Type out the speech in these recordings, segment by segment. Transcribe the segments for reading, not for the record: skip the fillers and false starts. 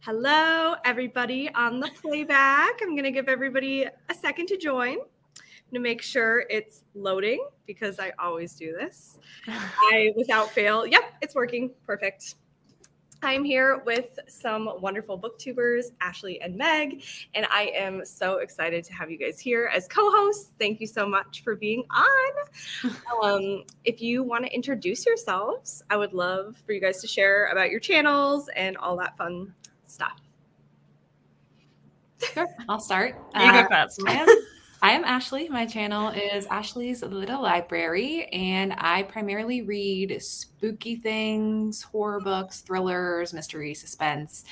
Hello, everybody on the playback. I'm going to give everybody a second to join to make sure it's loading because I always do this. Without fail, yep, it's working. Perfect. I'm here with some wonderful booktubers, Ashley and Meg, and I am so excited to have you guys here as co-hosts. Thank you so much for being on. If you want to introduce yourselves, I would love for you guys to share about your channels and all that fun stuff. Sure, I'll start. You go first. I am Ashley. My channel is Ashley's Little Library, and I primarily read spooky things, horror books, thrillers, mystery, suspense,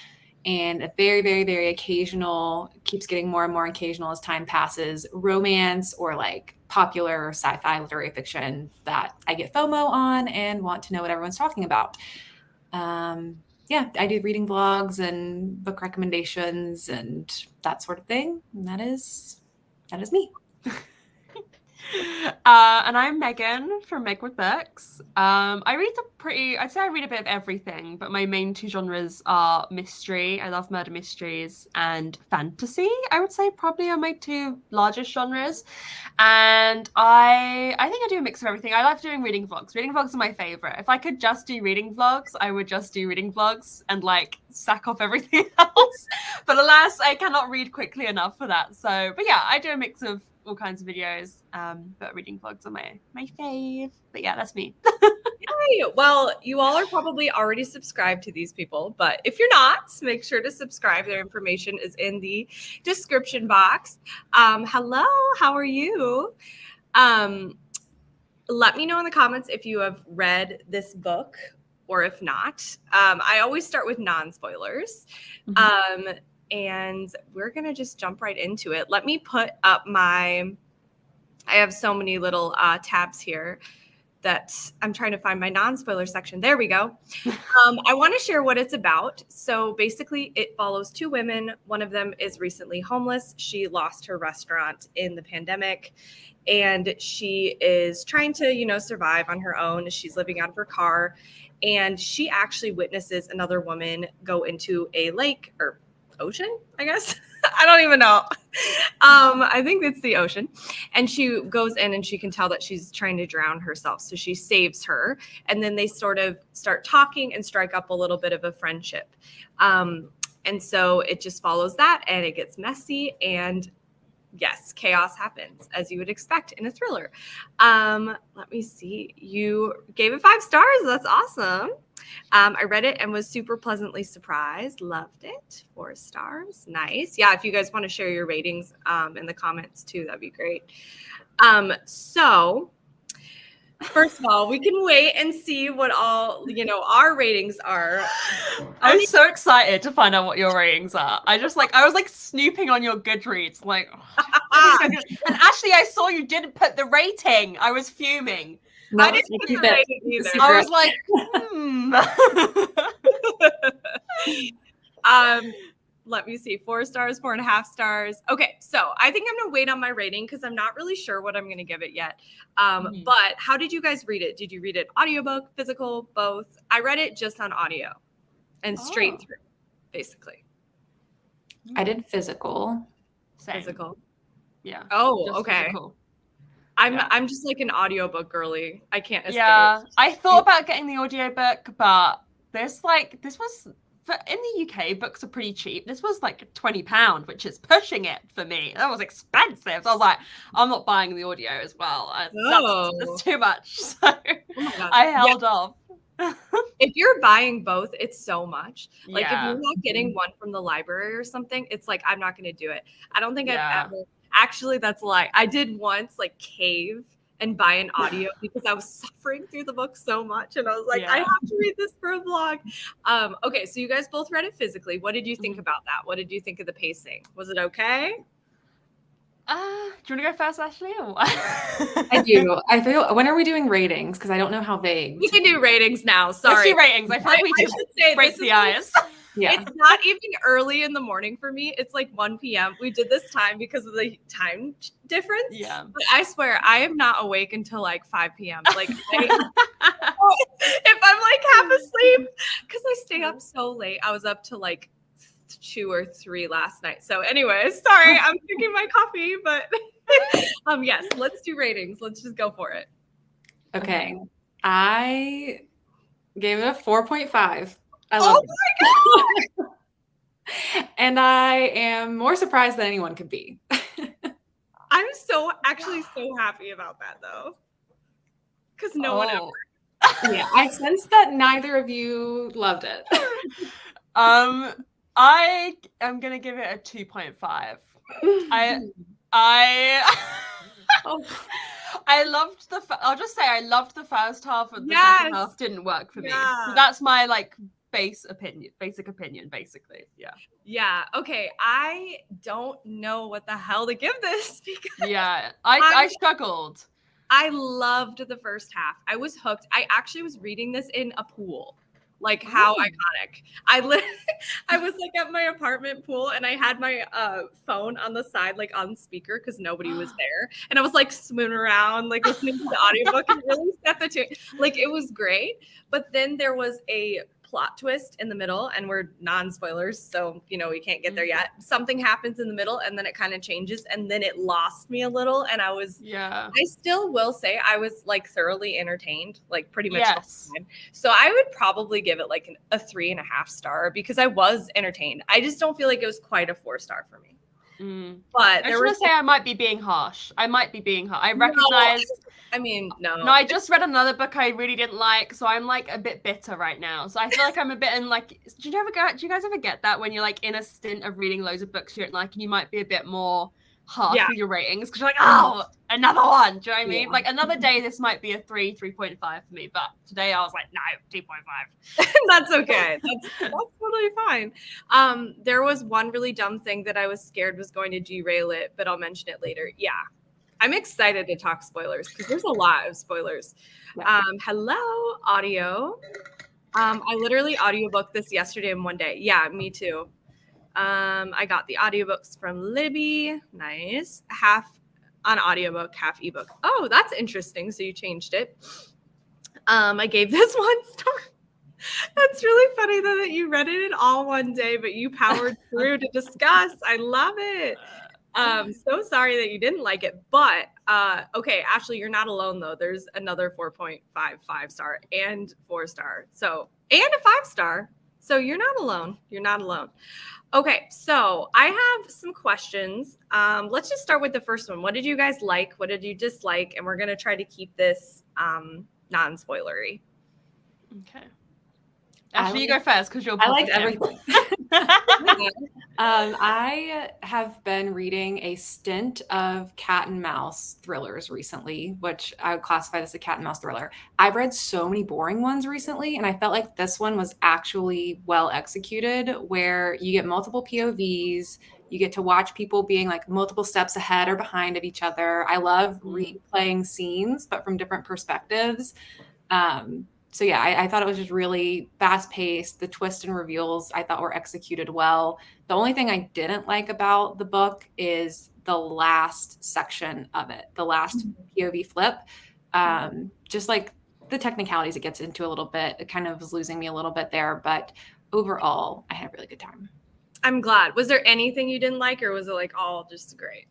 and a very, very, very occasional, keeps getting more and more occasional as time passes, romance or like popular sci-fi literary fiction that I get FOMO on and want to know what everyone's talking about. Yeah, I do reading vlogs and book recommendations and that sort of thing. And that is me. And I'm Megan from Meg with Books. I'd say I read a bit of everything, but my main two genres are mystery. I love murder mysteries, and fantasy, I would say probably are my two largest genres. And I think I do a mix of everything. I love doing reading vlogs. Reading vlogs are my favorite. If I could just do reading vlogs, I would just do reading vlogs and like sack off everything else. But alas, I cannot read quickly enough for that. But yeah, I do a mix of all kinds of videos, but reading vlogs are my fave. But yeah, that's me. Hey, well, you all are probably already subscribed to these people, but if you're not, make sure to subscribe. Their information is in the description box. Hello, how are you? Let me know in the comments if you have read this book or if not. I always start with non-spoilers. Mm-hmm. And we're going to just jump right into it. Let me put up I have so many little tabs here that I'm trying to find my non-spoiler section. There we go. I want to share what it's about. So basically it follows two women. One of them is recently homeless. She lost her restaurant in the pandemic and she is trying to, survive on her own. She's living out of her car and she actually witnesses another woman go into a lake or ocean, I guess. I don't even know. I think it's the ocean. And she goes in and she can tell that she's trying to drown herself. So she saves her. And then they sort of start talking and strike up a little bit of a friendship. And so it just follows that and it gets messy. And yes, chaos happens as you would expect in a thriller. Let me see. You gave it 5 stars. That's awesome. I read it and was super pleasantly surprised. Loved it. 4 stars. Nice. Yeah, if you guys want to share your ratings in the comments too, that'd be great. So first of all, we can wait and see what all, our ratings are. I'm so excited to find out what your ratings are. I was like snooping on your Goodreads, like, and Ashley, I saw you didn't put the rating. I was fuming. No, I didn't put the rating either. I was like, let me see, 4 stars, 4.5 stars. Okay, so I think I'm gonna wait on my rating because I'm not really sure what I'm gonna give it yet. But how did you guys read it? Did you read it audiobook, physical, both? I read it just on audio and straight through, basically. I did physical. Same. Physical. Yeah. Oh, just okay. Physical. I'm just like an audiobook girly. I can't escape. Yeah, I thought about getting the audiobook, but this was in the UK, books are pretty cheap. This was like £20, which is pushing it for me. That was expensive. So I was like, I'm not buying the audio as well. That's too much. So I held off. If you're buying both, it's so much. Like if you're not getting one from the library or something, it's like, I'm not going to do it. I don't think I've ever. Actually, that's a lie. I did once like cave and buy an audio because I was suffering through the book so much. And I was like, I have to read this for a vlog. Okay, so you guys both read it physically. What did you think about that? What did you think of the pacing? Was it okay? Do you want to go first, Ashley? I do. I feel. When are we doing ratings? Because I don't know how vague. We can do ratings now. Sorry. Let's do ratings. I feel like we just break the ice. Yeah. It's not even early in the morning for me. It's like 1 p.m. We did this time because of the time difference. Yeah. But I swear, I am not awake until like 5 p.m. Like, if I'm like half asleep, because I stay up so late. I was up to like 2 or 3 last night. So, anyways, sorry, I'm drinking my coffee, but yes, let's do ratings. Let's just go for it. Okay. I gave it a 4.5. I Oh love my it. And I am more surprised than anyone could be. I'm actually so happy about that though. Because no one ever. Yeah, I sense that neither of you loved it. I am gonna give it a 2.5. I loved I'll just say I loved the first half, but the second half didn't work for me. So that's my like basic opinion, basically. Yeah. Okay. I don't know what the hell to give this because I struggled. I loved the first half. I was hooked. I actually was reading this in a pool. Like, how iconic. I was like at my apartment pool and I had my phone on the side, like on speaker, because nobody was there. And I was like swooning around, like listening to the audiobook and really set the tune. Like, it was great. But then there was a plot twist in the middle, and we're non-spoilers, so we can't get there yet. Something happens in the middle and then it kind of changes, and then it lost me a little, and I still will say I was like thoroughly entertained, like pretty much the whole time. So I would probably give it like a 3.5 star because I was entertained. I just don't feel like it was quite a 4-star for me. But I just want to say I might be being harsh. I recognize. No. I just read another book I really didn't like, so I'm like a bit bitter right now. So I feel like I'm a bit in like. Do you guys ever get that when you're like in a stint of reading loads of books you don't like, and you might be a bit more harsh with your ratings because you're like, oh, another one. Do you know what I mean? Like another day, this might be a 3.5 for me, but today I was like, no, 2.5. That's okay. That's totally fine. There was one really dumb thing that I was scared was going to derail it, but I'll mention it later. Yeah. I'm excited to talk spoilers because there's a lot of spoilers. Hello, audio. I literally audiobooked this yesterday in one day. Yeah, me too. I got the audiobooks from Libby. Nice. Half on audiobook, half ebook. Oh, that's interesting. So you changed it. I gave this 1 star. That's really funny though that you read it in all one day, but you powered through to discuss. I love it. So sorry that you didn't like it, but okay, Ashley, you're not alone though. There's another 4.55 star and 4-star. So, and a 5-star. So you're not alone. You're not alone. Okay, so I have some questions. Let's just start with the first one. What did you guys like? What did you dislike? And we're going to try to keep this non-spoilery. Okay. Ashley, you go first because you're. I liked everything. I have been reading a stint of cat and mouse thrillers recently, which I would classify as a cat and mouse thriller. I've read so many boring ones recently, and I felt like this one was actually well executed, where you get multiple POVs. You get to watch people being like multiple steps ahead or behind of each other. I love replaying scenes, but from different perspectives. So yeah, I thought it was just really fast paced. The twists and reveals I thought were executed well. The only thing I didn't like about the book is the last section of it, the last POV flip. Just like the technicalities it gets into a little bit, it kind of was losing me a little bit there. But overall, I had a really good time. I'm glad. Was there anything you didn't like, or was it like all just great?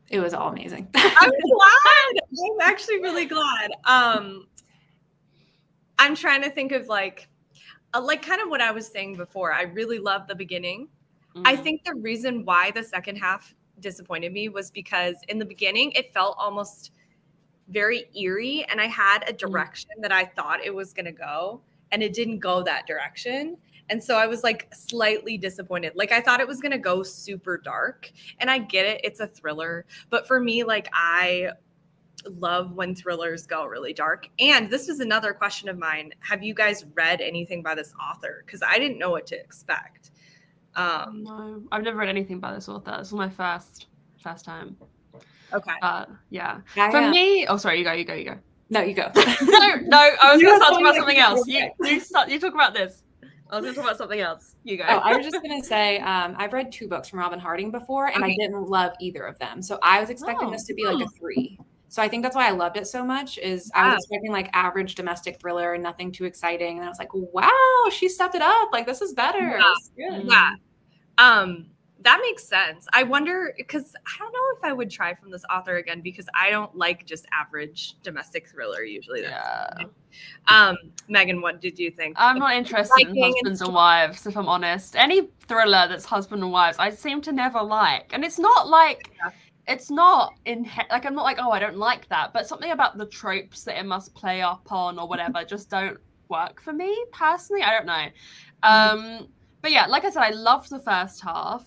It was all amazing. I'm glad. I'm actually really glad. I'm trying to think of like kind of what I was saying before. I really loved the beginning. I think the reason why the second half disappointed me was because in the beginning, it felt almost very eerie, and I had a direction that I thought it was going to go, and it didn't go that direction. And so I was like slightly disappointed. Like I thought it was going to go super dark, and I get it. It's a thriller. But for me, like I love when thrillers go really dark. And this was another question of mine. Have you guys read anything by this author? Because I didn't know what to expect. No, I've never read anything by this author. This was my first time. Okay. Yeah. For me, oh sorry, you go. No, you go. no, I was going to start talking about something else. You talk about this. I was going to talk about something else. You go. Oh, I was just going to say, I've read 2 books from Robyn Harding before, and I didn't love either of them. So I was expecting this to be like a 3. So I think that's why I loved it so much, is I was expecting like average domestic thriller and nothing too exciting. And I was like, wow, she stepped it up. Like, this is better. Yeah. That makes sense. I wonder, because I don't know if I would try from this author again, because I don't like just average domestic thriller usually. Megan, what did you think? I'm not interested in husbands and wives, if I'm honest. Any thriller that's husband and wives, I seem to never like. And it's not like, it's not like, I'm not like, oh, I don't like that. But something about the tropes that it must play up on or whatever just don't work for me personally. I don't know. But yeah, like I said, I loved the first half.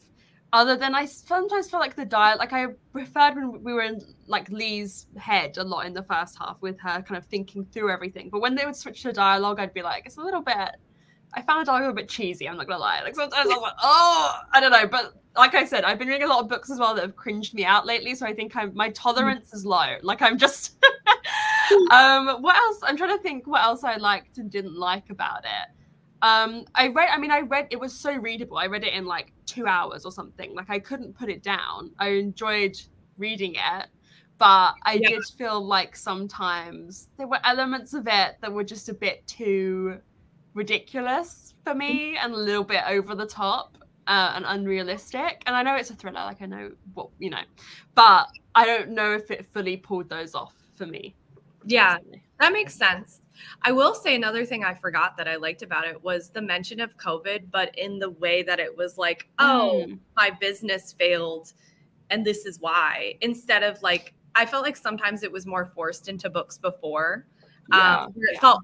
Other than I sometimes felt like the dialogue, like I preferred when we were in like Lee's head a lot in the first half with her kind of thinking through everything. But when they would switch to dialogue, I'd be like, it's a little bit, I found the dialogue a little bit cheesy, I'm not gonna lie. Like sometimes I was like, oh, I don't know. But like I said, I've been reading a lot of books as well that have cringed me out lately. So I think my tolerance is low. Like I'm just, what else? I'm trying to think what else I liked and didn't like about it. I read, it was so readable. I read it in like 2 hours or something. Like I couldn't put it down. I enjoyed reading it, but I did feel like sometimes there were elements of it that were just a bit too ridiculous for me and a little bit over the top and unrealistic. And I know it's a thriller, like I know what, but I don't know if it fully pulled those off for me. Yeah, that makes sense. I will say another thing I forgot that I liked about it was the mention of COVID, but in the way that it was like, oh, my business failed and this is why, instead of like, I felt like sometimes it was more forced into books before. It felt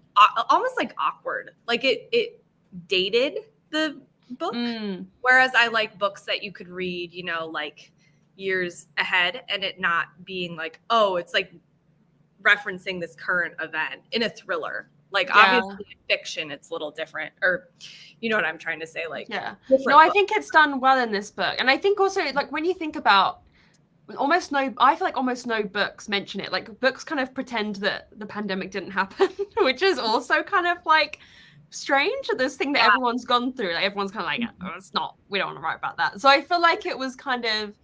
almost like awkward. Like it dated the book. Whereas I like books that you could read, like years ahead and it not being like, oh, it's like referencing this current event in a thriller. Like obviously in fiction, it's a little different, or you know what I'm trying to say? Like, no, I think it's done well in this book. And I think also like when you think about I feel like almost no books mention it. Like books kind of pretend that the pandemic didn't happen, which is also kind of like strange. This thing that everyone's gone through. Like everyone's kind of like, oh, it's not, we don't want to write about that. So I feel like it was kind of,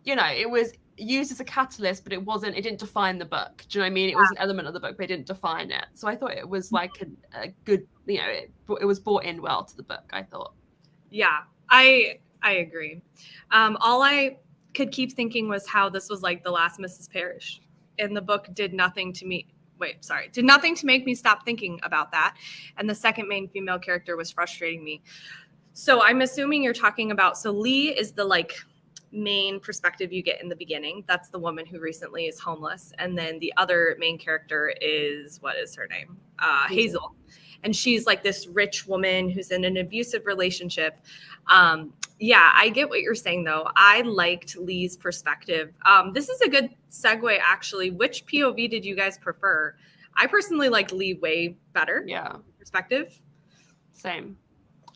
it was used as a catalyst, but it didn't define the book. Do you know what I mean? It was an element of the book, but it didn't define it. So I thought it was like a good, it was brought in well to the book, I thought. Yeah, I agree. All I could keep thinking was how this was like the last Mrs. Parrish, and the book did nothing to make me stop thinking about that. And the second main female character was frustrating me. So I'm assuming you're talking about, so Lee is the like main perspective you get in the beginning. That's the woman who recently is homeless. And then the other main character is, what is her name? Hazel. And she's like this rich woman who's in an abusive relationship. I get what you're saying though. I liked Lee's perspective. This is a good segue actually. Which POV did you guys prefer? I personally like Lee way better. Yeah. Perspective. Same.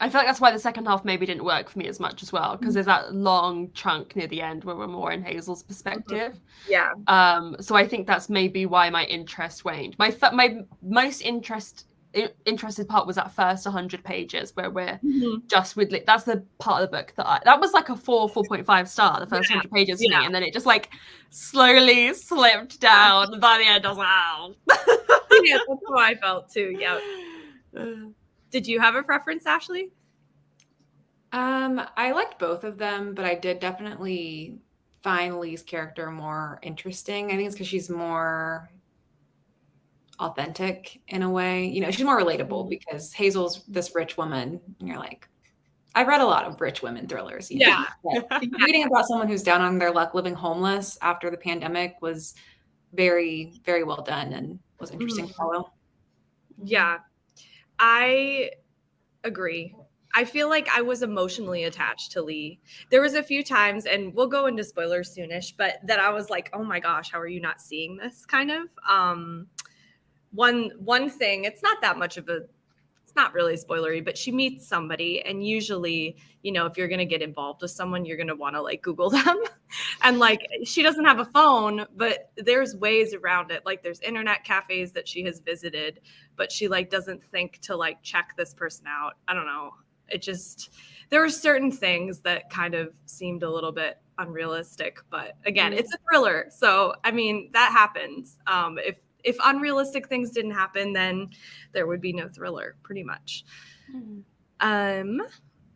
I feel like that's why the second half maybe didn't work for me as much as well, because there's that long chunk near the end where we're more in Hazel's perspective. Yeah. So I think that's maybe why my interest waned. My most interested part was that first 100 pages where we're just with, that's the part of the book that was like a 4.5 star, the first 100 pages for me, and then it just like slowly slipped down. And by the end I was like, wow. Yeah, that's how I felt too. Yeah. Did you have a preference, Ashley? I liked both of them, but I did definitely find Lee's character more interesting. I think it's because she's more authentic in a way. She's more relatable because Hazel's this rich woman, and you're like, I've read a lot of rich women thrillers. Reading about someone who's down on their luck, living homeless after the pandemic was very, very well done and was interesting to follow. Yeah. I agree. I feel like I was emotionally attached to Lee. There was a few times, and we'll go into spoilers soonish, but that I was like, oh my gosh, how are you not seeing this kind of? One thing, it's not that much of a it's not really spoilery, but she meets somebody, and usually, you know, if you're going to get involved with someone, you're going to want to like Google them. And like, she doesn't have a phone, but there's ways around it. Like there's internet cafes that she has visited, but she like doesn't think to like check this person out. I don't know. It just, there were certain things that kind of seemed a little bit unrealistic, but again, it's a thriller. So, I mean, that happens. If unrealistic things didn't happen, then there would be no thriller, pretty much.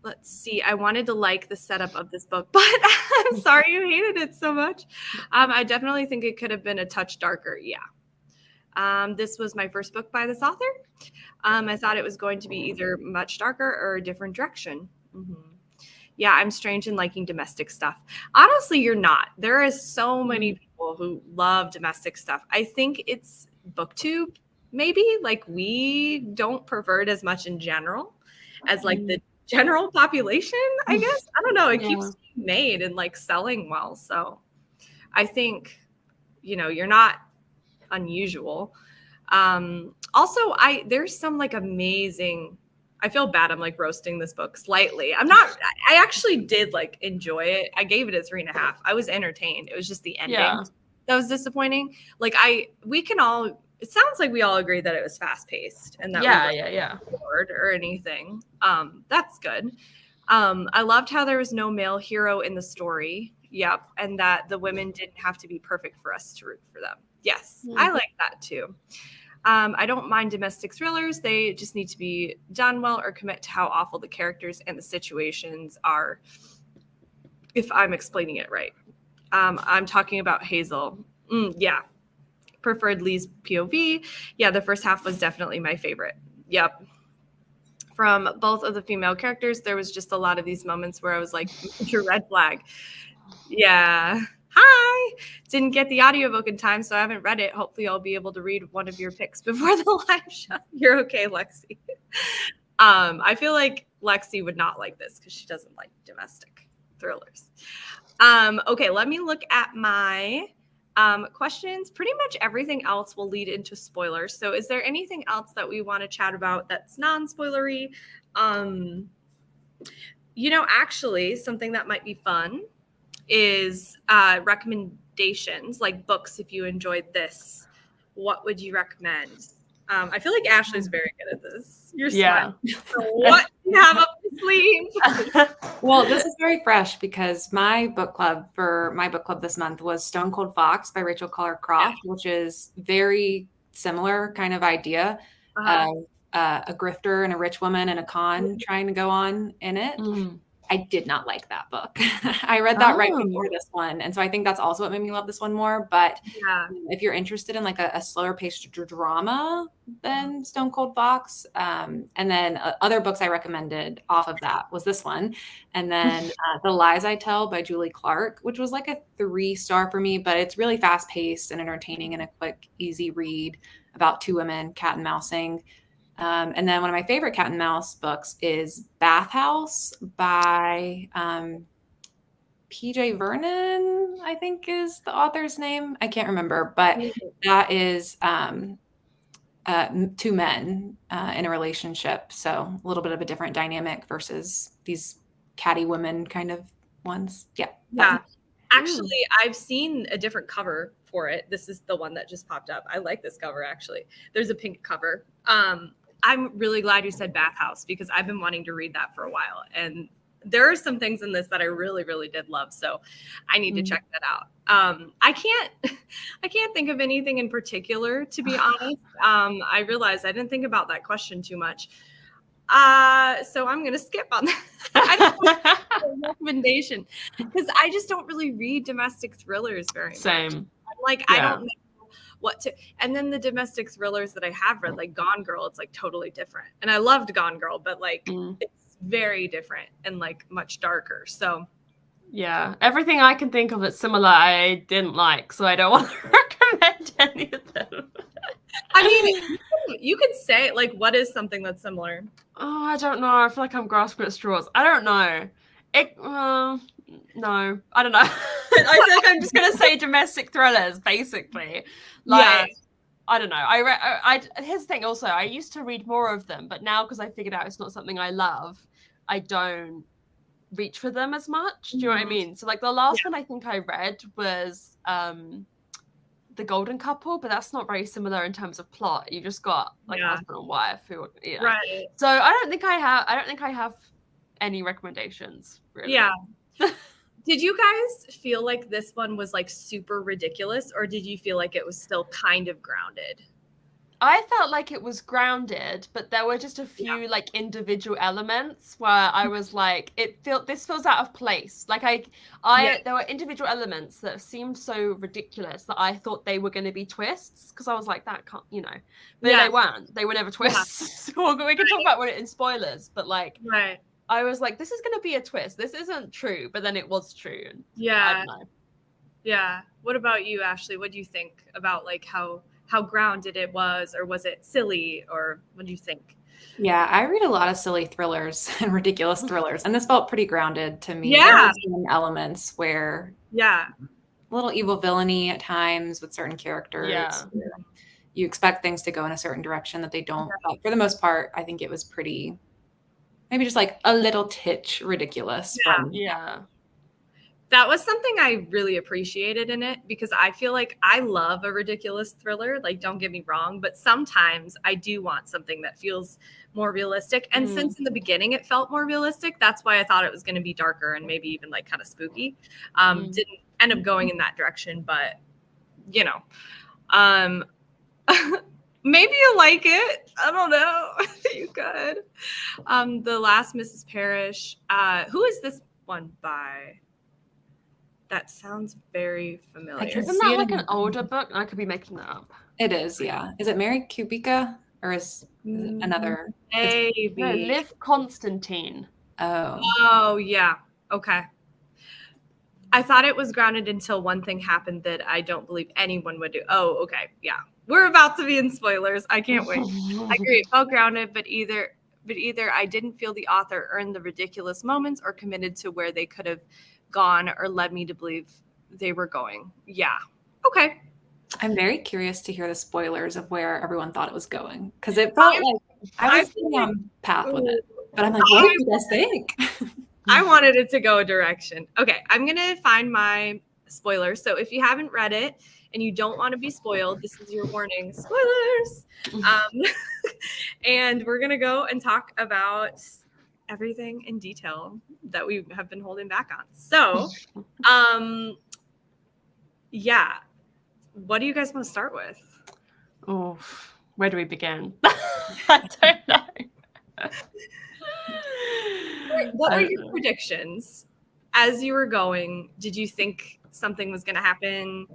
Let's see. I wanted to like the setup of this book, but I'm sorry you hated it so much. I definitely think it could have been a touch darker. Yeah. This was my first book by this author. I thought it was going to be either much darker or a different direction. Yeah, I'm strange in liking domestic stuff. Honestly, you're not. There is so many people who love domestic stuff. I think it's booktube, maybe. Like, we don't prefer it as much in general as like the general population, I guess. I don't know. It keeps being made and like selling well. So I think, you know, you're not unusual. Also, there's some like amazing, I feel bad. I'm like roasting this book slightly. I actually did like enjoy it. I gave it a 3.5. I was entertained. It was just the ending that was disappointing. Like it sounds like we all agree that it was fast paced and that we weren't bored or anything. That's good. I loved how there was no male hero in the story. Yep. And that the women didn't have to be perfect for us to root for them. Yes. I like that too. I don't mind domestic thrillers. They just need to be done well or commit to how awful the characters and the situations are, if I'm explaining it right. I'm talking about Hazel. Yeah. Preferred Lee's POV. Yeah, the first half was definitely my favorite. Yep. From both of the female characters, there was just a lot of these moments where I was like, your red flag. Yeah. Hi. Didn't get the audiobook in time, so I haven't read it. Hopefully I'll be able to read one of your picks before the live show. You're okay, Lexi. I feel like Lexi would not like this because she doesn't like domestic thrillers. Okay, let me look at my questions. Pretty much everything else will lead into spoilers. So is there anything else that we want to chat about that's non-spoilery? You know, actually, something that might be fun is recommendations, like books. If you enjoyed this, what would you recommend? I feel like Ashley's very good at this. You're smart. So what do you have up your sleeve? Well, this is very fresh because my book club this month was Stone Cold Fox by Rachel Collar Croft, which is very similar kind of idea of a grifter and a rich woman and a con trying to go on in it. I did not like that book. I read that right before this one. And so I think that's also what made me love this one more. But if you're interested in like a slower paced drama than Stone Cold Fox, and then other books I recommended off of that was this one. And then The Lies I Tell by Julie Clark, which was like a 3-star for me, but it's really fast paced and entertaining and a quick, easy read about two women cat and mousing. And then one of my favorite cat and mouse books is Bathhouse by PJ Vernon, I think is the author's name. I can't remember, but that is two men in a relationship. So a little bit of a different dynamic versus these catty women kind of ones. Yeah. Actually, I've seen a different cover for it. This is the one that just popped up. I like this cover, actually. There's a pink cover. I'm really glad you said Bathhouse because I've been wanting to read that for a while. And there are some things in this that I really, really did love. So I need to check that out. I can't think of anything in particular, to be honest. I realized I didn't think about that question too much. So I'm going to skip on that. I don't have a recommendation because I just don't really read domestic thrillers very much. Same. I don't know what to, and then the domestic thrillers that I have read, like Gone Girl, it's like totally different. And I loved Gone Girl, but like it's very different and like much darker. So yeah, everything I can think of that's similar, I didn't like, so I don't want to recommend any of them. I mean, you could say like, what is something that's similar? Oh, I don't know. I feel like I'm grasping at straws. I don't know. No, I don't know. I feel like I'm just going to say domestic thrillers, basically. Like, I don't know. I here's the thing. Also, I used to read more of them, but now because I figured out it's not something I love, I don't reach for them as much. Do you know what I mean? So like the last one I think I read was The Golden Couple, but that's not very similar in terms of plot. You just got like a husband and wife who, Right. So I don't think I have any recommendations really. Yeah. Did you guys feel like this one was like super ridiculous, or did you feel like it was still kind of grounded? I felt like it was grounded, but there were just a few like individual elements where I was like, this feels out of place. Like there were individual elements that seemed so ridiculous that I thought they were going to be twists, because I was like, that can't, but they weren't. They were never twists. Yeah. We can talk about it in spoilers, but like, I was like, this is going to be a twist. This isn't true, but then it was true. Yeah. I don't know. Yeah. What about you, Ashley? What do you think about like how grounded it was, or was it silly, or what do you think? Yeah, I read a lot of silly thrillers and ridiculous thrillers, and this felt pretty grounded to me. Yeah. There were some elements where a little evil villainy at times with certain characters. Yeah. You expect things to go in a certain direction that they don't. But for the most part, I think it was pretty, maybe just like a little titch ridiculous. That was something I really appreciated in it, because I feel like I love a ridiculous thriller. Like, don't get me wrong, but sometimes I do want something that feels more realistic. And since in the beginning it felt more realistic, that's why I thought it was going to be darker and maybe even like kind of spooky. Didn't end up going in that direction, but maybe you like it. I don't know. You could. The Last Mrs. Parrish. Who is this one by? That sounds very familiar. Isn't that like an older book? I could be making that up. It is, yeah. Is it Mary Kubica, or is it another? Maybe. No, Liv Constantine. Oh, yeah. Okay. I thought it was grounded until one thing happened that I don't believe anyone would do. Oh, okay. Yeah. We're about to be in spoilers. I can't wait. I agree. It felt grounded, but either I didn't feel the author earned the ridiculous moments or committed to where they could have gone or led me to believe they were going. Yeah. Okay. I'm very curious to hear the spoilers of where everyone thought it was going, because it felt like I was on path with it, but I'm like, what do you guys think? I wanted it to go a direction. Okay, I'm gonna find my spoilers. So if you haven't read it and you don't want to be spoiled, this is your warning. Spoilers. And we're gonna go and talk about everything in detail that we have been holding back on. So, what do you guys want to start with? Oh, where do we begin? I don't know. What were your predictions as you were going? Did you think something was going to happen?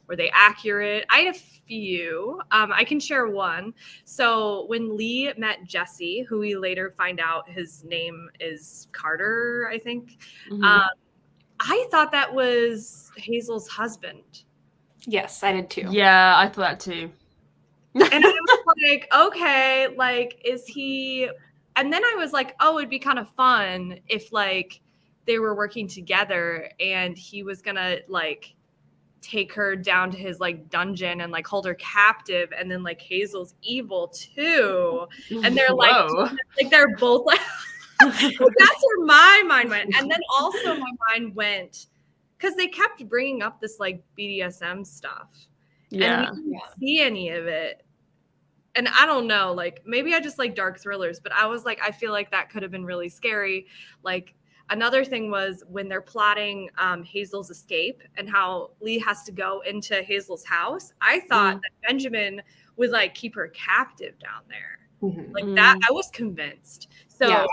Were they accurate? I had a few. I can share one. So when Lee met Jesse, who we later find out his name is Carter, I think. I thought that was Hazel's husband. Yes, I did too. Yeah, I thought that too. And I was like, okay, like, is he? And then I was like, oh, it'd be kind of fun if like they were working together and he was gonna like take her down to his like dungeon and like hold her captive, and then like Hazel's evil too, and they're like they're both like that's where my mind went. And then also my mind went, because they kept bringing up this like BDSM stuff, and we didn't see any of it. And I don't know, like maybe I just like dark thrillers, but I was like, I feel like that could have been really scary. Like another thing was when they're plotting Hazel's escape and how Lee has to go into Hazel's house. I thought that Benjamin would like keep her captive down there. Like that, I was convinced. So yeah,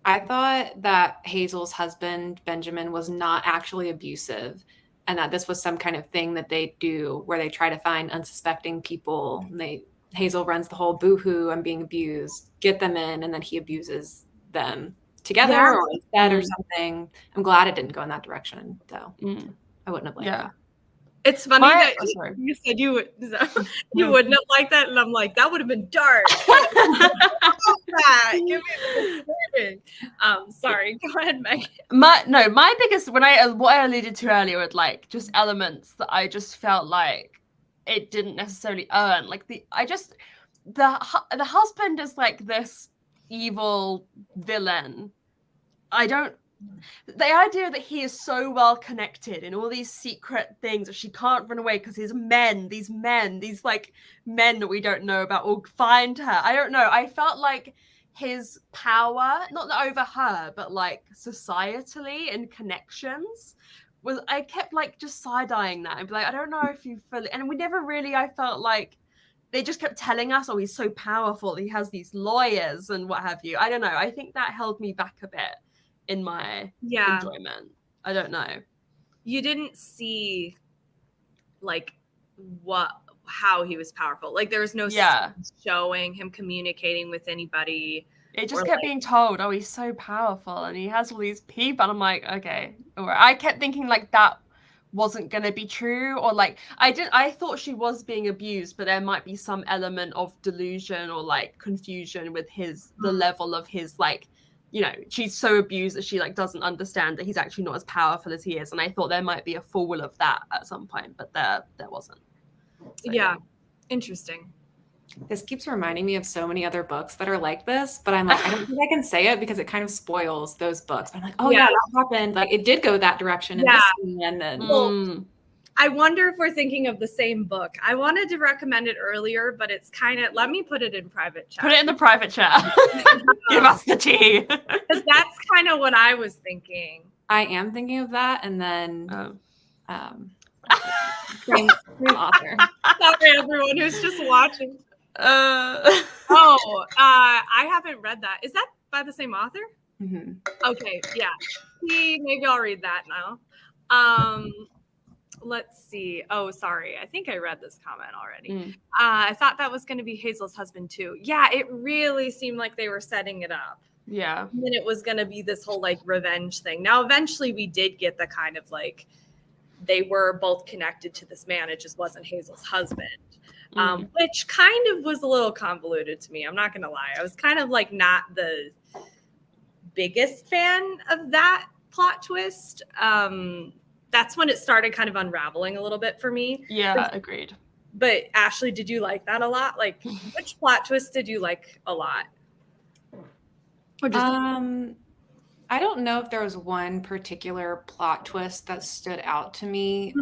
I thought that Hazel's husband, Benjamin, was not actually abusive, and that this was some kind of thing that they do where they try to find unsuspecting people. And Hazel runs the whole boohoo, I'm being abused, get them in, and then he abuses them together or instead or something. I'm glad it didn't go in that direction, though. I wouldn't have liked that. It's funny that you said you wouldn't have liked that, and I'm like, that would have been dark. Give me the sorry, go ahead, Meg. My biggest what I alluded to earlier with like just elements that I just felt like it didn't necessarily earn. Like the husband is like this evil villain. The idea that he is so well connected in all these secret things that she can't run away because these like men that we don't know about will find her. I don't know. I felt like his power, not over her, but like societally and connections, I kept like just side-eyeing that and be like, I don't know if you fully, and we never really, I felt like they just kept telling us, oh, he's so powerful, he has these lawyers and what have you. I don't know. I think that held me back a bit in my enjoyment. I don't know. You didn't see like how he was powerful. Like there was no showing him communicating with anybody. It just kept being told, oh, he's so powerful and he has all these people. And I'm like, okay. I kept thinking like that wasn't going to be true, or like I thought she was being abused, but there might be some element of delusion or like confusion with the level of his, like, you know, she's so abused that she like doesn't understand that he's actually not as powerful as he is. And I thought there might be a fall of that at some point, but there wasn't. So, yeah. Interesting. This keeps reminding me of so many other books that are like this, but I'm like, I don't think I can say it because it kind of spoils those books. But I'm like, oh yeah, that happened. Like it did go that direction in this scene, and then well, I wonder if we're thinking of the same book. I wanted to recommend it earlier, but it's kind of, let me put it in private chat. Put it in the private chat. Give us the tea. Because that's kind of what I was thinking. I am thinking of that, and then same author. Sorry, everyone who's just watching. I haven't read that. Is that by the same author? Mm-hmm. Okay, yeah. Maybe I'll read that now. Let's see. Oh, sorry. I think I read this comment already. I thought that was going to be Hazel's husband too. Yeah, it really seemed like they were setting it up. Yeah. And then it was going to be this whole like revenge thing. Now, eventually we did get the kind of like, they were both connected to this man. It just wasn't Hazel's husband. Which kind of was a little convoluted to me. I'm not going to lie. I was kind of like not the biggest fan of that plot twist. That's when it started kind of unraveling a little bit for me. Yeah, agreed. But Ashley, did you like that a lot? Like, which plot twist did you like a lot? I don't know if there was one particular plot twist that stood out to me,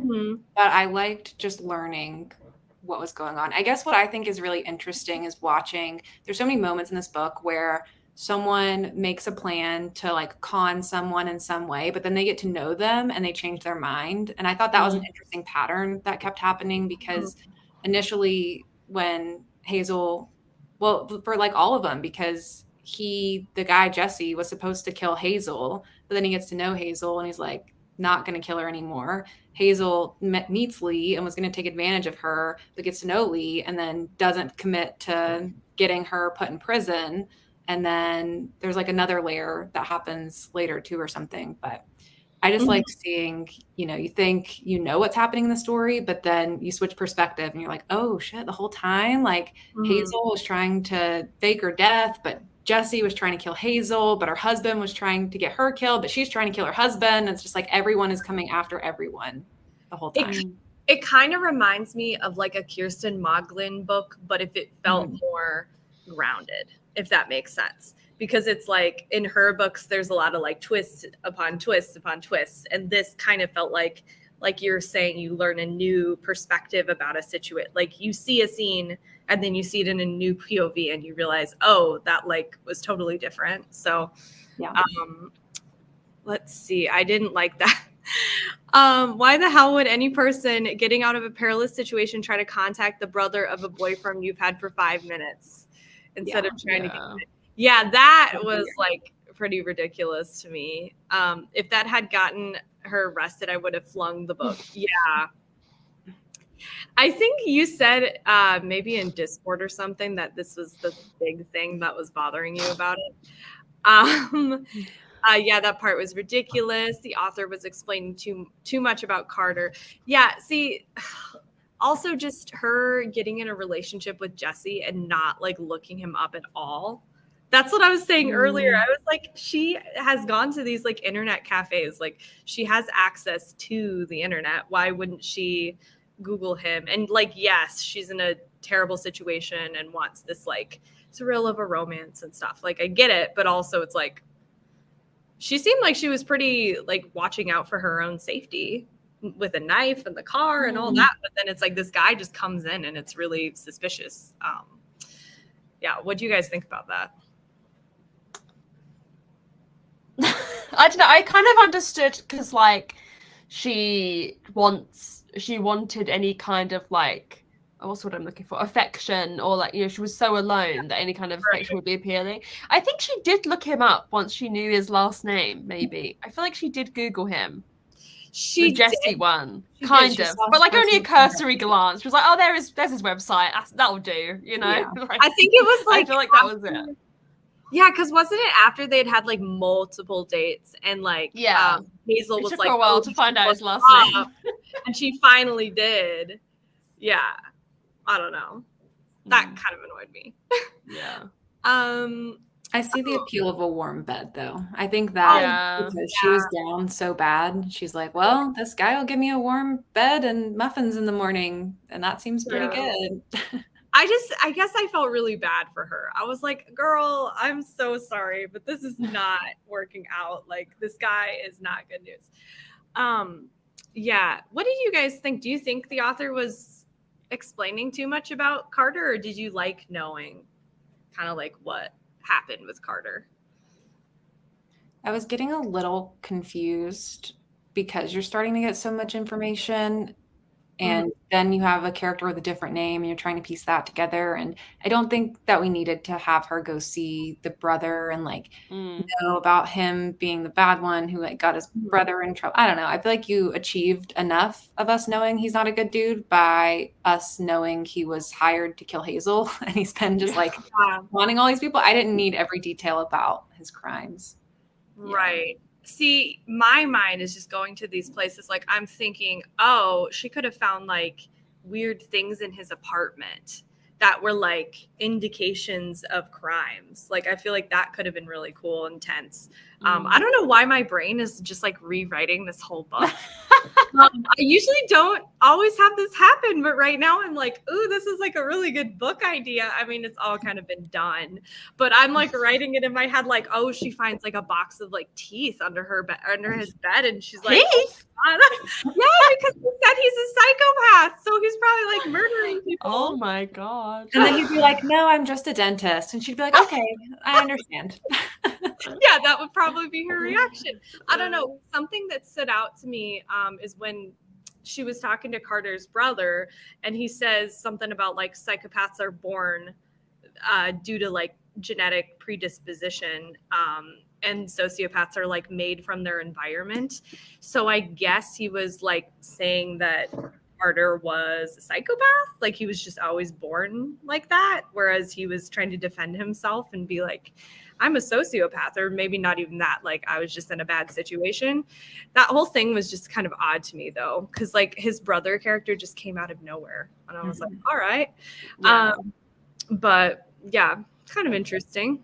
but I liked just learning what was going on. I guess what I think is really interesting is watching, there's so many moments in this book where someone makes a plan to like con someone in some way, but then they get to know them and they change their mind. And I thought that was an interesting pattern that kept happening, because initially when Hazel, well, for like all of them, because the guy Jesse was supposed to kill Hazel, but then he gets to know Hazel and he's like not going to kill her anymore. Hazel meets Lee and was going to take advantage of her, but gets to know Lee and then doesn't commit to getting her put in prison. And then there's like another layer that happens later too or something. But I just like seeing, you know, you think you know what's happening in the story, but then you switch perspective and you're like, oh shit, the whole time, like Hazel was trying to fake her death, but Jesse was trying to kill Hazel, but her husband was trying to get her killed, but she's trying to kill her husband. It's just like everyone is coming after everyone the whole time. It kind of reminds me of like a Kirsten Moglin book, but if it felt more grounded, if that makes sense. Because it's like in her books, there's a lot of like twists upon twists upon twists. And this kind of felt like you're saying, you learn a new perspective about a situation. Like you see a scene and then you see it in a new POV and you realize, oh, that like was totally different. So let's see. I didn't like that. Why the hell would any person getting out of a perilous situation try to contact the brother of a boyfriend you've had for 5 minutes instead of trying to get it? Yeah, that was like pretty ridiculous to me. If that had gotten her arrested, I would have flung the book. Yeah. I think you said maybe in Discord or something that this was the big thing that was bothering you about it. Yeah, that part was ridiculous. The author was explaining too much about Carter. Yeah, see, also just her getting in a relationship with Jesse and not like looking him up at all. That's what I was saying earlier. I was like, she has gone to these like internet cafes. Like she has access to the internet. Why wouldn't she Google him. And like, yes, she's in a terrible situation and wants this like thrill of a romance and stuff. Like, I get it, but also it's like, she seemed like she was pretty like watching out for her own safety with a knife in the car and all that. But then it's like this guy just comes in and it's really suspicious. Yeah. What do you guys think about that? I don't know. I kind of understood because like she wanted any kind of like, what's what I'm looking for, affection, or like, you know, she was so alone that any kind of affection would be appealing. I think she did look him up once she knew his last name. Maybe I feel like she did Google him. She the Jesse did. one, She kind did. She of, saw but like his only a personal cursory glance. She was like, "Oh, there's his website. That'll do." You know. Yeah. Like, I think it was like I feel like that was it. Yeah, because wasn't it after they'd had like multiple dates and like Yeah. Hazel It was took like, her a while "Oh, to you find should out his look last him name. up," and she finally did. Yeah, I don't know. That kind of annoyed me. Yeah. I see the appeal of a warm bed, though. I think that because she was down so bad, she's like, well, this guy will give me a warm bed and muffins in the morning, and that seems pretty good. I guess I felt really bad for her. I was like, girl, I'm so sorry, but this is not working out. Like, this guy is not good news. Yeah. What did you guys think? Do you think the author was explaining too much about Carter, or did you like knowing kind of like what happened with Carter? I was getting a little confused because you're starting to get so much information, and then you have a character with a different name and you're trying to piece that together. And I don't think that we needed to have her go see the brother and like know about him being the bad one who like got his brother in trouble. I don't know. I feel like you achieved enough of us knowing he's not a good dude by us knowing he was hired to kill Hazel and he's been just like wanting all these people. I didn't need every detail about his crimes. Right. See, my mind is just going to these places. Like, I'm thinking, oh, she could have found like weird things in his apartment that were like indications of crimes. Like, I feel like that could have been really cool and tense. I don't know why my brain is just like rewriting this whole book. I usually don't always have this happen, but right now I'm like, ooh, this is like a really good book idea. I mean, it's all kind of been done, but I'm like writing it in my head, like, oh, she finds like a box of like teeth under his bed, and she's like, teeth? Yeah, because he said he's a psychopath, so he's probably like murdering people. Oh my god! And then he'd be like, "No, I'm just a dentist," and she'd be like, "Okay, I understand." Yeah, that would probably be her reaction. I don't know. Something that stood out to me is when she was talking to Carter's brother, and he says something about like psychopaths are born due to like genetic predisposition, and sociopaths are like made from their environment. So I guess he was like saying that Carter was a psychopath, like he was just always born like that, whereas he was trying to defend himself and be like, I'm a sociopath, or maybe not even that, like I was just in a bad situation. That whole thing was just kind of odd to me though, because like his brother character just came out of nowhere, and I was like, all right. But yeah, kind of interesting.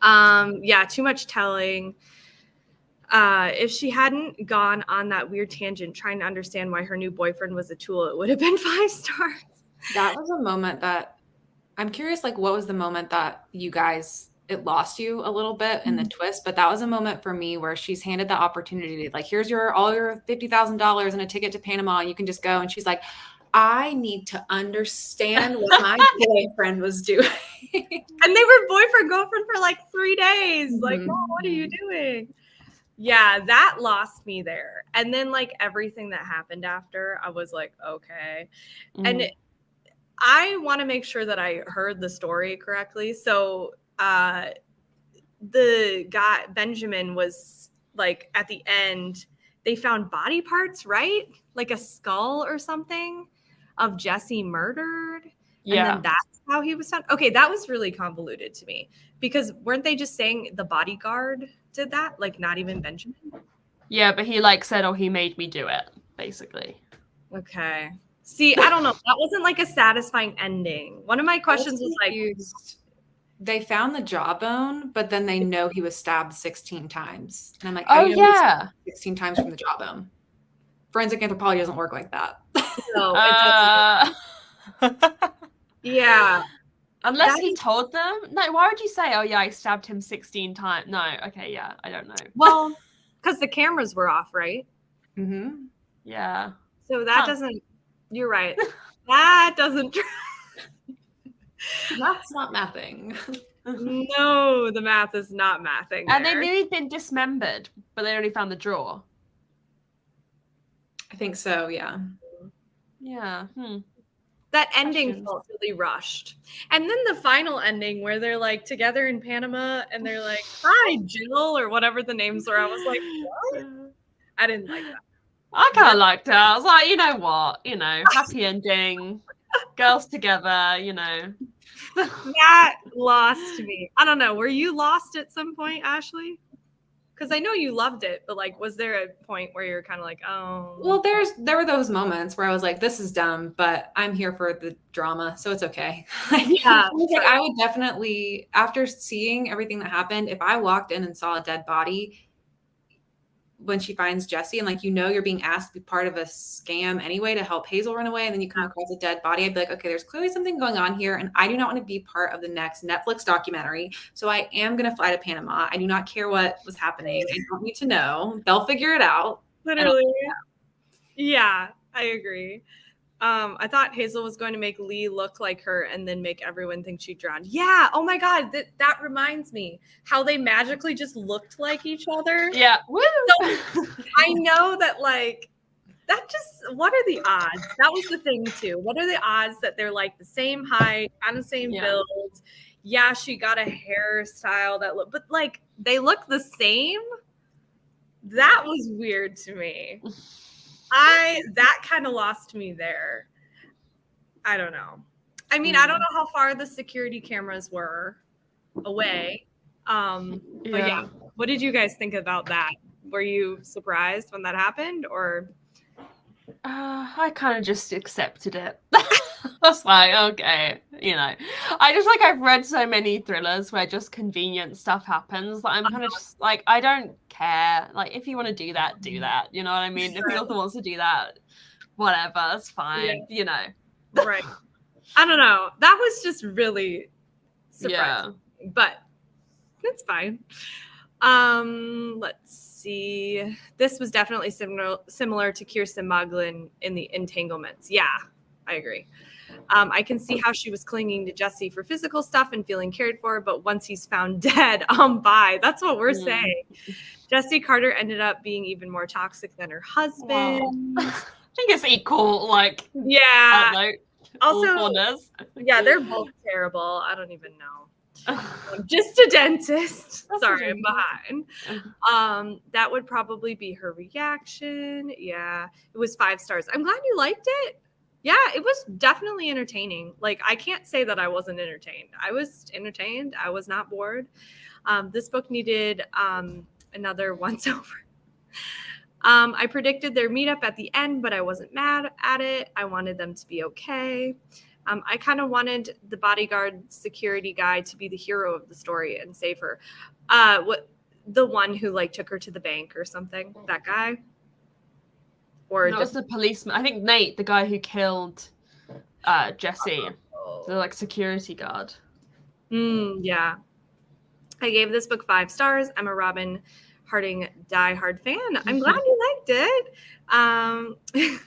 Yeah, too much telling. If she hadn't gone on that weird tangent trying to understand why her new boyfriend was a tool, it would have been 5 stars. That was a moment that I'm curious, like, what was the moment that you guys, it lost you a little bit in the twist, but that was a moment for me where she's handed the opportunity, like, here's all your $50,000 and a ticket to Panama, and you can just go. And she's like, I need to understand what my boyfriend was doing. And they were boyfriend, girlfriend for like 3 days. Like, oh, what are you doing? Yeah, that lost me there. And then like everything that happened after, I was like, okay. And I want to make sure that I heard the story correctly. So the guy, Benjamin, was like at the end, they found body parts, right? Like a skull or something of Jesse murdered. Yeah. And then that's how he was found. Okay, that was really convoluted to me, because weren't they just saying the bodyguard did that? Like not even Benjamin? Yeah, but he like said, oh, he made me do it, basically. Okay. See, I don't know. That wasn't like a satisfying ending. One of my questions was like, they found the jawbone, but then they know he was stabbed 16 times. And I'm like, oh yeah, 16 times from the jawbone. forensic anthropology doesn't work like that. No, it doesn't. Yeah. Unless he told them. No, why would you say, oh, yeah, I stabbed him 16 times? No, okay, yeah, I don't know. Well, because the cameras were off, right? Mm-hmm. Yeah. So that doesn't, you're right. That doesn't. That's not mathing. No, the math is not mathing. And they knew he'd been dismembered, but they only found the drawer. I think so, yeah. Yeah. That ending felt really rushed. And then the final ending where they're like together in Panama and they're like, hi, Jill, or whatever the names were. I was like, what? I didn't like that. I kind of liked it. I was like, you know what? Happy ending. Girls together, That lost me. I don't know. Were you lost at some point, Ashley? Because I know you loved it, but like, was there a point where you're kind of like, oh? Well, there were those moments where I was like, this is dumb, but I'm here for the drama, so it's okay. Yeah. Like, I would definitely, after seeing everything that happened, if I walked in and saw a dead body when she finds Jesse, and like, you're being asked to be part of a scam anyway to help Hazel run away, and then you come across a dead body, I'd be like, okay, there's clearly something going on here, and I do not want to be part of the next Netflix documentary, so I am going to fly to Panama. I do not care what was happening. I don't need to know. They'll figure it out. Literally. Yeah, I agree. I thought Hazel was going to make Lee look like her and then make everyone think she drowned. Yeah. Oh my God. That reminds me how they magically just looked like each other. Yeah. Woo! So I know that what are the odds? That was the thing too. What are the odds that they're like the same height, kind of same build? Yeah, she got a hairstyle but like they look the same. That was weird to me. That kind of lost me there. I don't know. I mean, I don't know how far the security cameras were away. But yeah, what did you guys think about that? Were you surprised when that happened, or? I kind of just accepted it. I was like, okay, I've read so many thrillers where just convenient stuff happens that I'm kind of just like, I don't care. Like, if you want to do that, do that. You know what I mean? If the author wants to do that, whatever, that's fine. Right. I don't know. That was just really surprising, but it's fine. Let's see. This was definitely similar to Kirsten Moglin in the Entanglements. Yeah, I agree. I can see how she was clinging to Jesse for physical stuff and feeling cared for, but once he's found dead, bye. That's what we're saying. Jesse Carter ended up being even more toxic than her husband. Wow. I think it's equal, yeah. I don't know. Also, yeah, they're both terrible. I don't even know. I'm just a dentist. Sorry, I'm behind. That would probably be her reaction. Yeah, it was 5 stars. I'm glad you liked it. Yeah, it was definitely entertaining. Like, I can't say that I wasn't entertained. I was entertained. I was not bored. This book needed another once over. I predicted their meetup at the end, but I wasn't mad at it. I wanted them to be okay. I kind of wanted the bodyguard security guy to be the hero of the story and save her. The one who took her to the bank or something, that guy? Or no, it was the policeman. I think Nate, the guy who killed Jesse, the security guard. Yeah. I gave this book 5 stars. I'm a Robyn Harding diehard fan. I'm glad you liked it.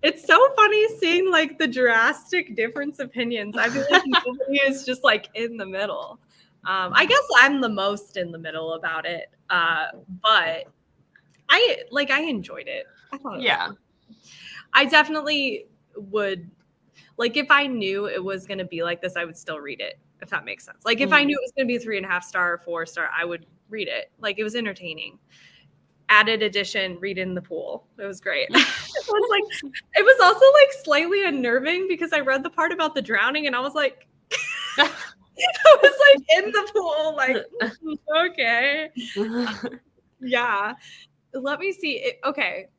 It's so funny seeing the drastic difference opinions. I feel like nobody is just in the middle. I guess I'm the most in the middle about it. But I enjoyed it. I thought it was fun. I definitely would, if I knew it was going to be like this, I would still read it, if that makes sense. If I knew it was going to be 3.5 star or 4 star, I would read it. It was entertaining. Added edition, read in the pool. It was great. It was also slightly unnerving because I read the part about the drowning and I was like, I was in the pool, okay. Yeah. Let me see. Okay.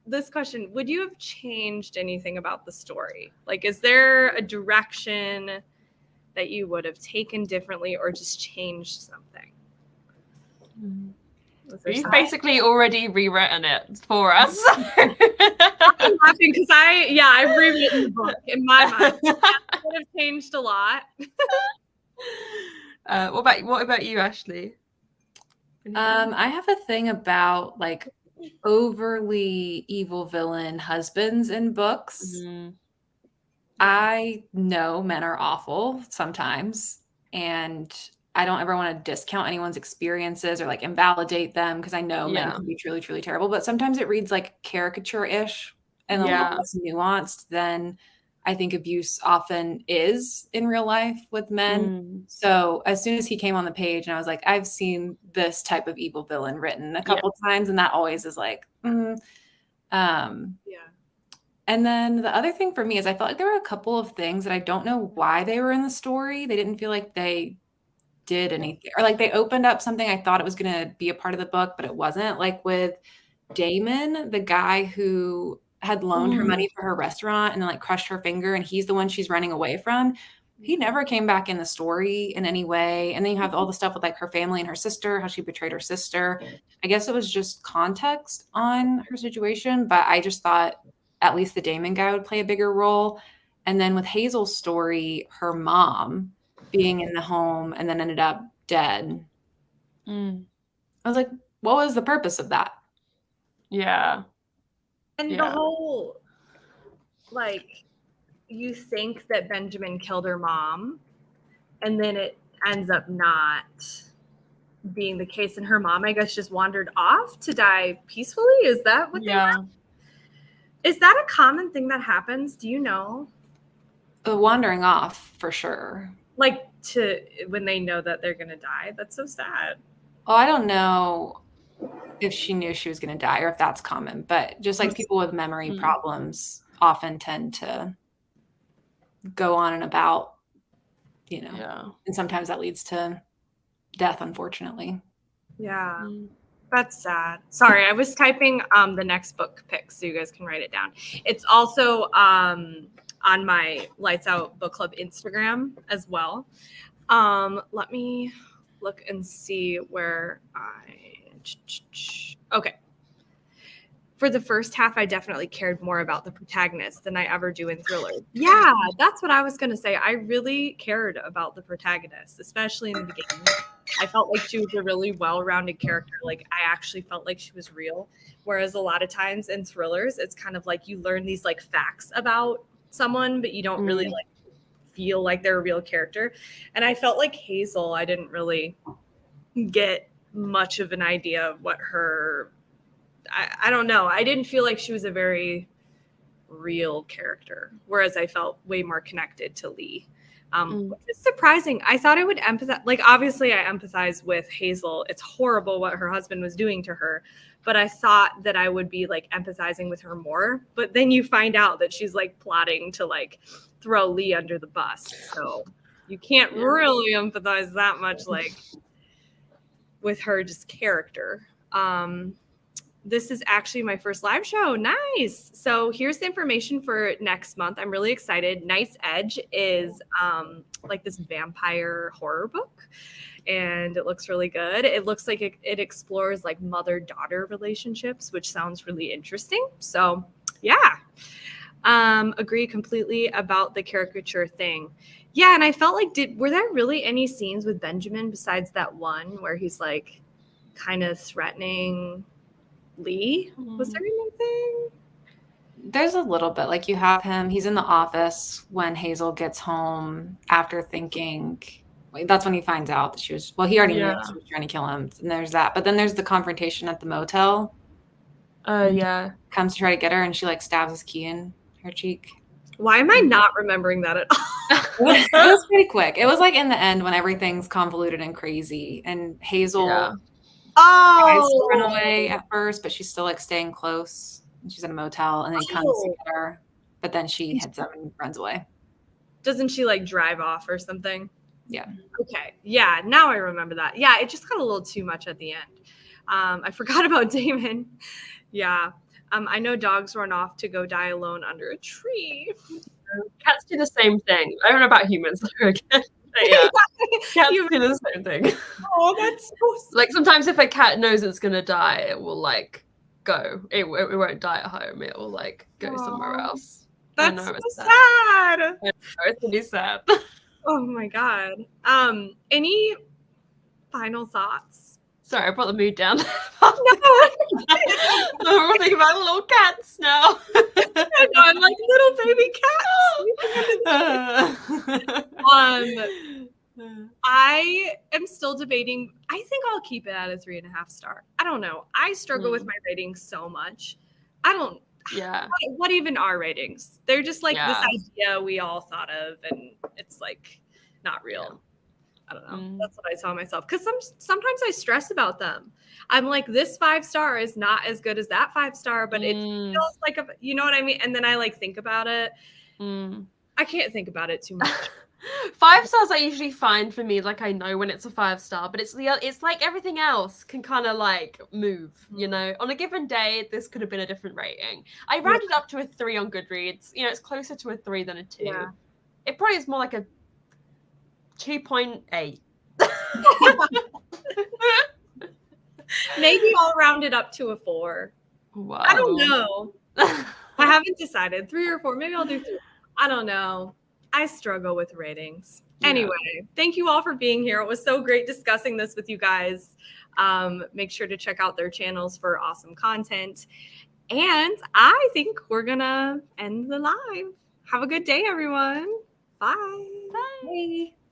This question, would you have changed anything about the story? Is there a direction that you would have taken differently or just changed something? You've basically already rewritten it for us. I'm laughing because I've rewritten the book in my mind. It would have changed a lot. What about you, Ashley? I have a thing about like overly evil villain husbands in books. I know men are awful sometimes, and I don't ever want to discount anyone's experiences or like invalidate them because I know men can be truly, truly terrible. But sometimes it reads like caricature-ish and a little less nuanced than I think abuse often is in real life with men. So as soon as he came on the page, and I was like, I've seen this type of evil villain written a couple times, and that always is like, And then the other thing for me is I felt like there were a couple of things that I don't know why they were in the story. They didn't feel like they did anything, or like they opened up something I thought it was going to be a part of the book, but it wasn't. Like with Damon, the guy who had loaned her money for her restaurant and then like crushed her finger, and he's the one she's running away from. He never came back in the story in any way. And then you have all the stuff with like her family and her sister, how she betrayed her sister. I guess it was just context on her situation, but I just thought at least the Damon guy would play a bigger role. And then with Hazel's story, her mom being in the home and then ended up dead. I was like, what was the purpose of that? And the whole, like, you think that Benjamin killed her mom, and then it ends up not being the case. And her mom, I guess, just wandered off to die peacefully. Is that what they meant? Is that a common thing that happens? Do you know? The wandering off, for sure. Like when they know that they're going to die. That's so sad. Oh, I don't know if she knew she was going to die or if that's common, but just like people with memory problems often tend to go on and about, and sometimes that leads to death, unfortunately. Yeah. That's sad. Sorry, I was typing the next book pick so you guys can write it down. It's also on my Lights Out Book Club Instagram as well. Let me look and see where okay. For the first half, I definitely cared more about the protagonist than I ever do in thrillers. Yeah, that's what I was going to say. I really cared about the protagonist, especially in the beginning. I felt like she was a really well-rounded character. Like, I actually felt like she was real. Whereas a lot of times in thrillers, it's kind of like you learn these like facts about someone, but you don't really like feel like they're a real character. And I felt like Hazel, I didn't really get much of an idea of what her, I don't know. I didn't feel like she was a very real character, whereas I felt way more connected to Lee. Which is surprising. I thought I would empathize. Like, obviously, I empathize with Hazel. It's horrible what her husband was doing to her. But I thought that I would be, like, empathizing with her more. But then you find out that she's, like, plotting to, like, throw Lee under the bus. So you can't really empathize that much, like, with her just character. This is actually my first live show. Nice. So here's the information for next month. I'm really excited. Night's Edge is like this vampire horror book, and it looks really good. It looks like it explores like mother-daughter relationships, which sounds really interesting. So yeah, agree completely about the caricature thing. Yeah, and I felt like, were there really any scenes with Benjamin besides that one where he's like kind of threatening Lee? Was there anything? There's a little bit. Like, you have him, he's in the office when Hazel gets home after thinking, that's when he finds out that she was, well, he already knew she was trying to kill him. And there's that. But then there's the confrontation at the motel. Comes to try to get her, and she like stabs his key in her cheek. Why am I not remembering that at all? It was pretty quick. It was like in the end when everything's convoluted and crazy, and Hazel tries to run away at first, but she's still like staying close. And she's in a motel, and then he comes to get her, but then she heads up and runs away. Doesn't she like drive off or something? Yeah. Okay. Yeah. Now I remember that. Yeah. It just got a little too much at the end. I forgot about Damon. Yeah. I know dogs run off to go die alone under a tree. Cats do the same thing. I don't know about humans again. Yeah. Cats You- do the same thing. Oh, that's so Like sometimes if a cat knows it's gonna die, it will like go. It won't die at home. It will like go somewhere Aw, else. that's I know, so it's sad. sad. I know, it's really sad. Oh my god. Any final thoughts? Sorry, I brought the mood down. No. We're all thinking about little cats now. I know, I'm like little baby cats sleeping under the I am still debating. I think I'll keep it at a 3.5 star. I don't know. I struggle with my ratings so much. I don't. Yeah. What even are ratings? They're just like this Yeah. idea we all thought of, and it's like not real. I don't know. That's what I tell myself. Because sometimes I stress about them. I'm like, this 5 star is not as good as that 5 star, but it feels like you know what I mean? And then I like think about it. I can't think about it too much. 5 stars I usually find for me, like I know when it's a 5 star, but it's like everything else can kind of like move, you know. On a given day, this could have been a different rating. I rounded up to a 3 on Goodreads. You know, it's closer to a 3 than a 2. Yeah. It probably is more like a 2.8. Maybe I'll round it up to a 4. Wow. I don't know. I haven't decided. 3 or 4. Maybe I'll do 3. I don't know. I struggle with ratings. Yeah. Anyway, thank you all for being here. It was so great discussing this with you guys. Make sure to check out their channels for awesome content. And I think we're going to end the live. Have a good day, everyone. Bye. Bye.